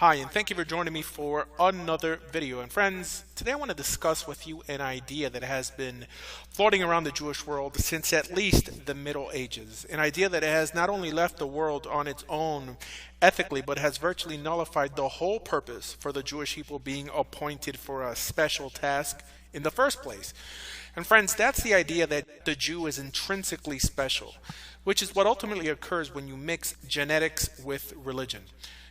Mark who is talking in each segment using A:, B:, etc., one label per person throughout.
A: Hi, and thank you for joining me for another video. And friends, today I want to discuss with you an idea that has been floating around the Jewish world since at least the Middle Ages. An idea that has not only left the world on its own ethically, but has virtually nullified the whole purpose for the Jewish people being appointed for a special task in the first place. And friends, that's the idea that the Jew is intrinsically special, which is what ultimately occurs when you mix genetics with religion.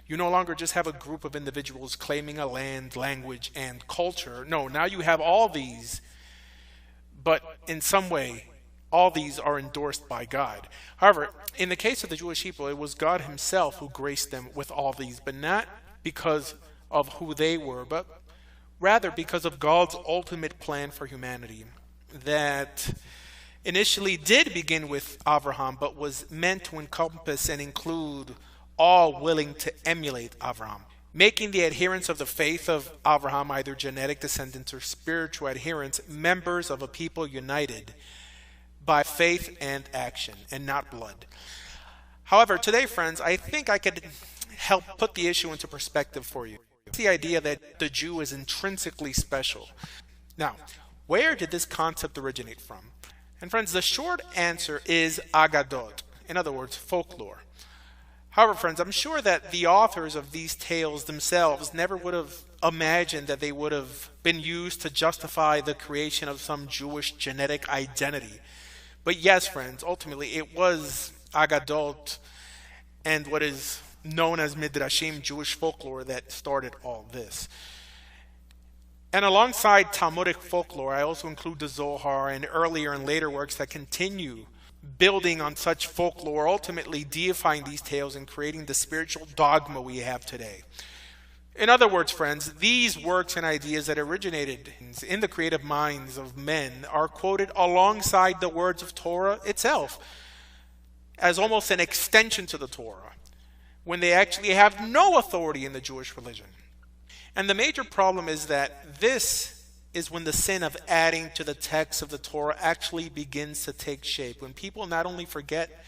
A: You no longer just have a group of individuals claiming a land, language, and culture. No, now you have all these, but in some way, all these are endorsed by God. However, in the case of the Jewish people, it was God himself who graced them with all these, but not because of who they were, but rather because of God's ultimate plan for humanity that initially did begin with Abraham, but was meant to encompass and include all willing to emulate Abraham, making the adherents of the faith of Abraham, either genetic descendants or spiritual adherents, members of a people united by faith and action, and not blood. However, today, friends, I think I could help put the issue into perspective for you. It's the idea that the Jew is intrinsically special. Now, where did this concept originate from? And friends, the short answer is Agadot, in other words, folklore. However, friends, I'm sure that the authors of these tales themselves never would have imagined that they would have been used to justify the creation of some Jewish genetic identity. But yes, friends, ultimately it was Agadot and what is known as Midrashim, Jewish folklore, that started all this. And alongside Talmudic folklore, I also include the Zohar and earlier and later works that continue building on such folklore, ultimately deifying these tales and creating the spiritual dogma we have today. In other words, friends, these works and ideas that originated in the creative minds of men are quoted alongside the words of Torah itself as almost an extension to the Torah, when they actually have no authority in the Jewish religion. And the major problem is that this is when the sin of adding to the text of the Torah actually begins to take shape. When people not only forget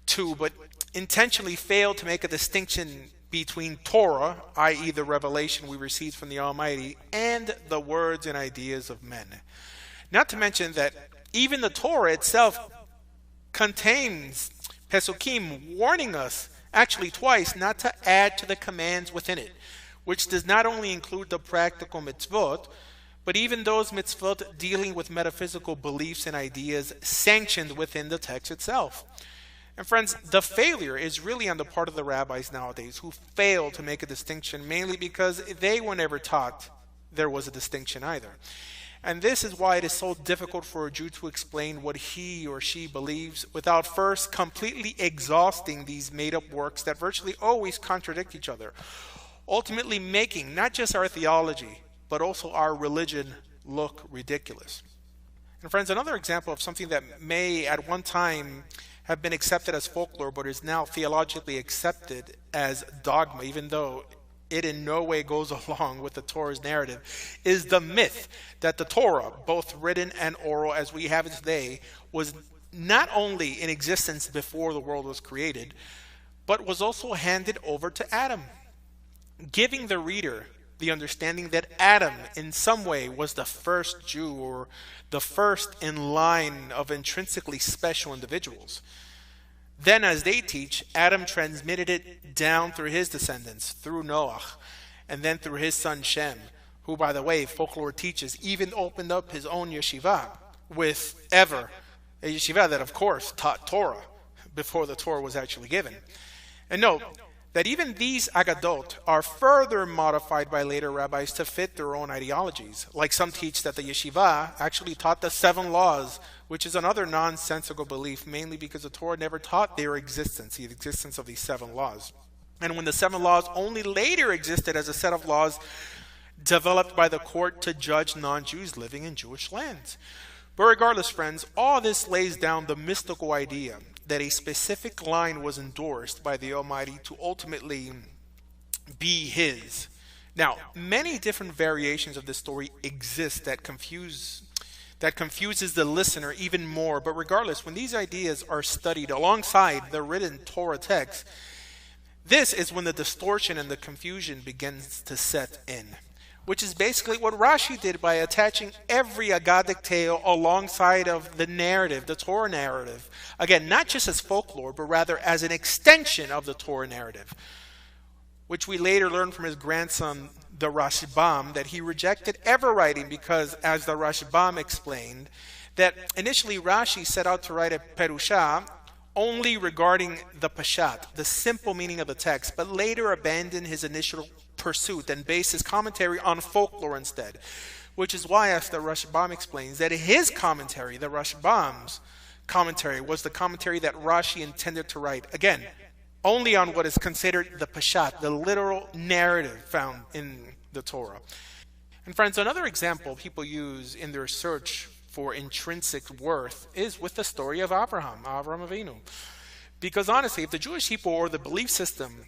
A: to, but intentionally fail to make a distinction between Torah, i.e. the revelation we received from the Almighty, and the words and ideas of men. Not to mention that even the Torah itself contains Pesukim warning us, actually twice, not to add to the commands within it, which does not only include the practical mitzvot, but even those mitzvot dealing with metaphysical beliefs and ideas sanctioned within the text itself. And friends, the failure is really on the part of the rabbis nowadays, who fail to make a distinction, mainly because they were never taught there was a distinction either. And this is why it is so difficult for a Jew to explain what he or she believes without first completely exhausting these made-up works that virtually always contradict each other, ultimately making not just our theology, but also our religion look ridiculous. And friends, another example of something that may at one time have been accepted as folklore, but is now theologically accepted as dogma, even though it in no way goes along with the Torah's narrative, is the myth that the Torah, both written and oral as we have it today, was not only in existence before the world was created, but was also handed over to Adam, giving the reader the understanding that Adam in some way was the first Jew, or the first in line of intrinsically special individuals. Then, as they teach, Adam transmitted it down through his descendants, through Noah, and then through his son Shem, who, by the way, folklore teaches, even opened up his own yeshiva with Ever, a yeshiva that of course taught Torah before the Torah was actually given. And note that even these Agadot are further modified by later rabbis to fit their own ideologies. Like some teach that the yeshiva actually taught the 7 laws, which is another nonsensical belief, mainly because the Torah never taught their existence, the existence of these 7 laws. And when the 7 laws only later existed as a set of laws developed by the court to judge non-Jews living in Jewish lands. But regardless, friends, all this lays down the mystical idea that a specific line was endorsed by the Almighty to ultimately be his. Now, many different variations of this story exist that confuses the listener even more, but regardless, when these ideas are studied alongside the written Torah text, This is when the distortion and the confusion begins to set in, which is basically what Rashi did by attaching every Aggadic tale alongside of the narrative, the Torah narrative. Again, not just as folklore, but rather as an extension of the Torah narrative, which we later learned from his grandson, the Rashbam, that he rejected ever writing because, as the Rashbam explained, that initially Rashi set out to write a Perusha only regarding the Pashat, the simple meaning of the text, but later abandoned his initial pursuit and based his commentary on folklore instead. Which is why, as the Rashbam explains, that his commentary, the Rashbam's commentary, was the commentary that Rashi intended to write, again, only on what is considered the Pashat, the literal narrative found in the Torah. And friends, another example people use in their search for intrinsic worth is with the story of Avraham Avinu. Because honestly, if the Jewish people or the belief system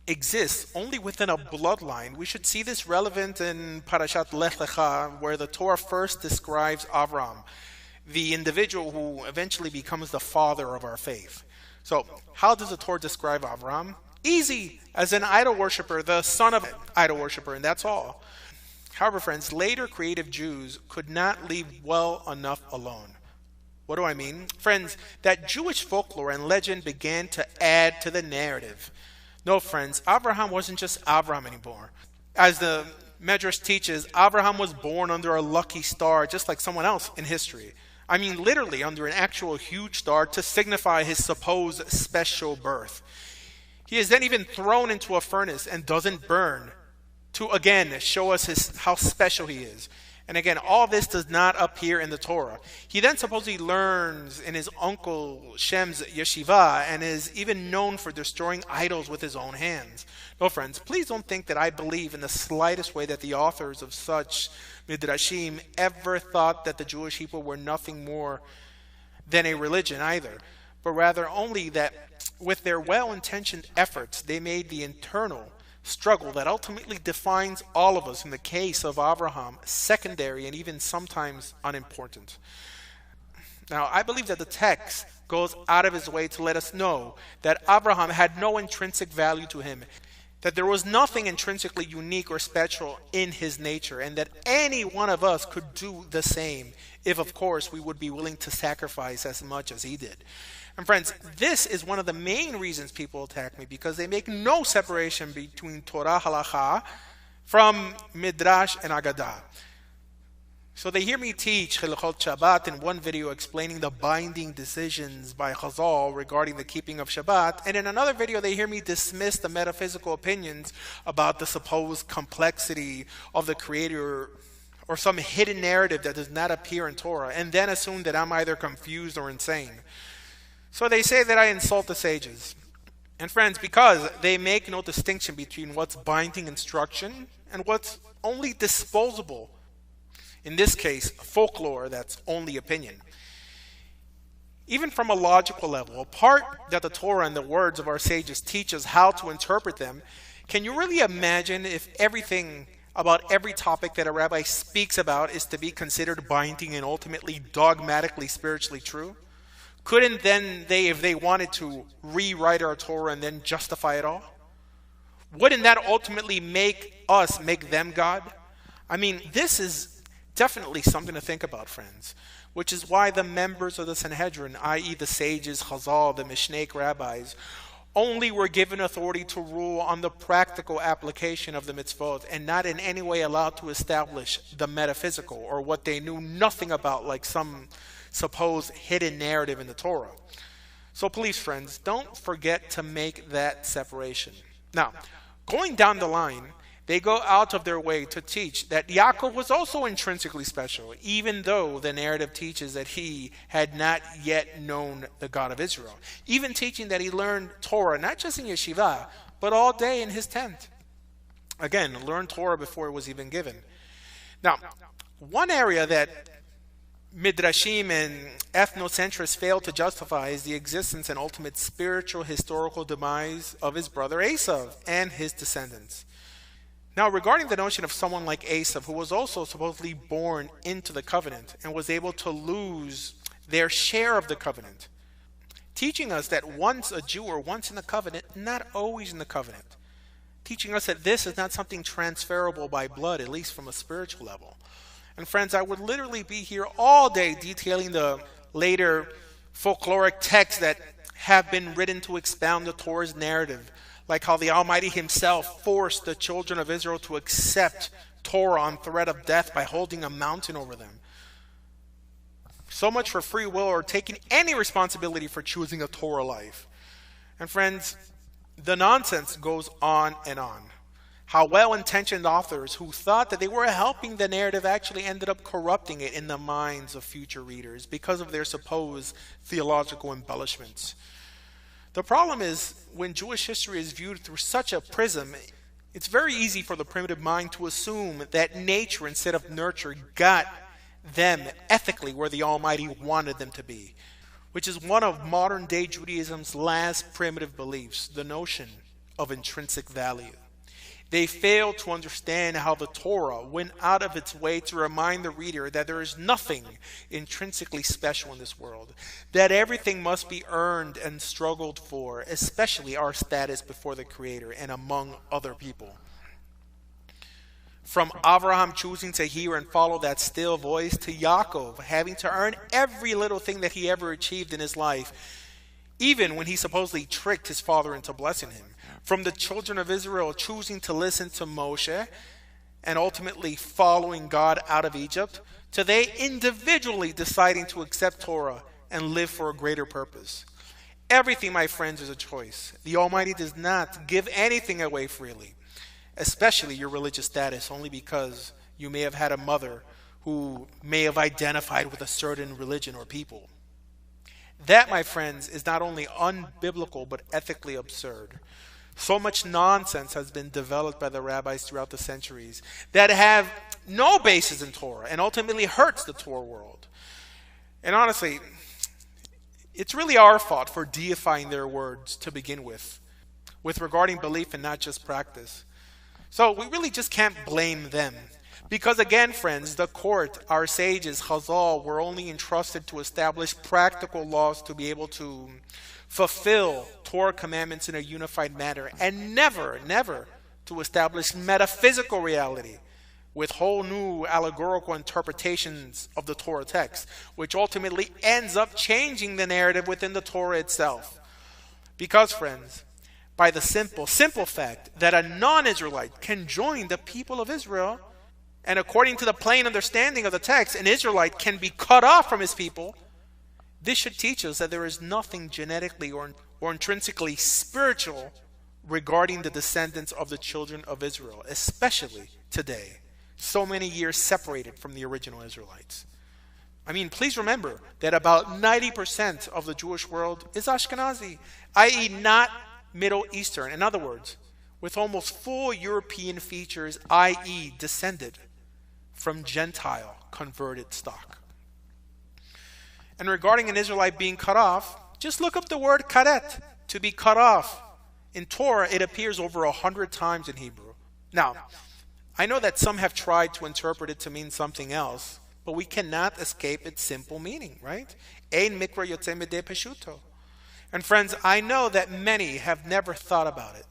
A: exists only within a bloodline, we should see this relevant in Parashat Lech Lecha, where the Torah first describes Avraham, the individual who eventually becomes the father of our faith. So, how does the Torah describe Avraham? Easy, as an idol worshiper, the son of an idol worshiper, and that's all. However, friends, later creative Jews could not leave well enough alone. What do I mean? Friends, that Jewish folklore and legend began to add to the narrative. No, friends, Abraham wasn't just Abraham anymore. As the Midrash teaches, Abraham was born under a lucky star, just like someone else in history. I mean, literally under an actual huge star to signify his supposed special birth. He is then even thrown into a furnace and doesn't burn, to again show us how special he is. And again, all this does not appear in the Torah. He then supposedly learns in his uncle Shem's yeshiva and is even known for destroying idols with his own hands. No, friends, please don't think that I believe in the slightest way that the authors of such Midrashim ever thought that the Jewish people were nothing more than a religion either, but rather only that with their well-intentioned efforts, they made the internal struggle that ultimately defines all of us in the case of Abraham secondary and even sometimes unimportant. Now, I believe that the text goes out of his way to let us know that Abraham had no intrinsic value to him, that there was nothing intrinsically unique or special in his nature, and that any one of us could do the same if, of course, we would be willing to sacrifice as much as he did. And friends, this is one of the main reasons people attack me, because they make no separation between Torah halacha from Midrash and Agadah. So they hear me teach Hilchot Shabbat in one video explaining the binding decisions by Chazal regarding the keeping of Shabbat, and in another video they hear me dismiss the metaphysical opinions about the supposed complexity of the Creator or some hidden narrative that does not appear in Torah, and then assume that I'm either confused or insane. So they say that I insult the sages. And friends, because they make no distinction between what's binding instruction and what's only disposable, in this case, folklore that's only opinion. Even from a logical level, apart that the Torah and the words of our sages teach us how to interpret them, can you really imagine if everything about every topic that a rabbi speaks about is to be considered binding and ultimately dogmatically spiritually true? Couldn't then they, if they wanted to, rewrite our Torah and then justify it all? Wouldn't that ultimately make us make them God? I mean, this is definitely something to think about, friends, which is why the members of the Sanhedrin, i.e. the sages, Chazal, the Mishnaic rabbis, only were given authority to rule on the practical application of the mitzvot and not in any way allowed to establish the metaphysical or what they knew nothing about, like some supposed hidden narrative in the Torah. So please, friends, don't forget to make that separation. Now, going down the line, they go out of their way to teach that Yaakov was also intrinsically special, even though the narrative teaches that he had not yet known the God of Israel. Even teaching that he learned Torah, not just in yeshiva, but all day in his tent. Again, learned Torah before it was even given. Now, one area that Midrashim and ethnocentrists fail to justify is the existence and ultimate spiritual historical demise of his brother Esav and his descendants. Now, regarding the notion of someone like Esav, who was also supposedly born into the covenant and was able to lose their share of the covenant, teaching us that once a Jew or once in the covenant, not always in the covenant, teaching us that this is not something transferable by blood, at least from a spiritual level. And friends, I would literally be here all day detailing the later folkloric texts that have been written to expound the Torah's narrative, like how the Almighty himself forced the children of Israel to accept Torah on threat of death by holding a mountain over them. So much for free will or taking any responsibility for choosing a Torah life. And friends, the nonsense goes on and on. How well-intentioned authors who thought that they were helping the narrative actually ended up corrupting it in the minds of future readers because of their supposed theological embellishments. The problem is, when Jewish history is viewed through such a prism, it's very easy for the primitive mind to assume that nature instead of nurture got them ethically where the Almighty wanted them to be, which is one of modern-day Judaism's last primitive beliefs, the notion of intrinsic value. They fail to understand how the Torah went out of its way to remind the reader that there is nothing intrinsically special in this world, that everything must be earned and struggled for, especially our status before the Creator and among other people. From Abraham choosing to hear and follow that still voice, to Yaakov having to earn every little thing that he ever achieved in his life, even when he supposedly tricked his father into blessing him. From the children of Israel choosing to listen to Moshe and ultimately following God out of Egypt, to they individually deciding to accept Torah and live for a greater purpose. Everything, my friends, is a choice. The Almighty does not give anything away freely, especially your religious status, only because you may have had a mother who may have identified with a certain religion or people. That, my friends, is not only unbiblical but ethically absurd. So much nonsense has been developed by the rabbis throughout the centuries that have no basis in Torah and ultimately hurts the Torah world. And honestly, it's really our fault for deifying their words to begin with regarding belief and not just practice. So we really just can't blame them. Because again, friends, the court, our sages, Chazal, were only entrusted to establish practical laws to be able to fulfill Torah commandments in a unified manner, and never to establish metaphysical reality with whole new allegorical interpretations of the Torah text, which ultimately ends up changing the narrative within the Torah itself. Because, friends, by the simple fact that a non-Israelite can join the people of Israel, and according to the plain understanding of the text, an Israelite can be cut off from his people, this should teach us that there is nothing genetically or intrinsically spiritual regarding the descendants of the children of Israel, especially today, so many years separated from the original Israelites. I mean, please remember that about 90% of the Jewish world is Ashkenazi, i.e. not Middle Eastern. In other words, with almost full European features, i.e. descended from Gentile converted stock. And regarding an Israelite being cut off, just look up the word karet, to be cut off. In Torah, it appears over 100 times in Hebrew. Now, I know that some have tried to interpret it to mean something else, but we cannot escape its simple meaning, right? Ein mikra yotze midei peshuto. And friends, I know that many have never thought about it,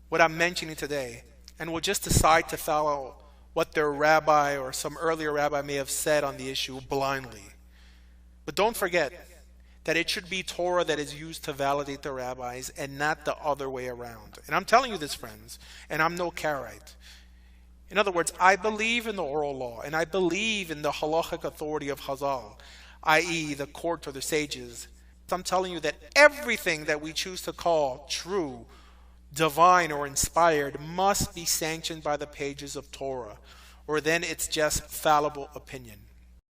A: what I'm mentioning today, and will just decide to follow what their rabbi or some earlier rabbi may have said on the issue blindly. But don't forget that it should be Torah that is used to validate the rabbis and not the other way around. And I'm telling you this, friends, and I'm no Karaite. In other words, I believe in the oral law, and I believe in the halachic authority of Chazal, i.e. the court or the sages. I'm telling you that everything that we choose to call true, divine, or inspired must be sanctioned by the pages of Torah, or then it's just fallible opinion.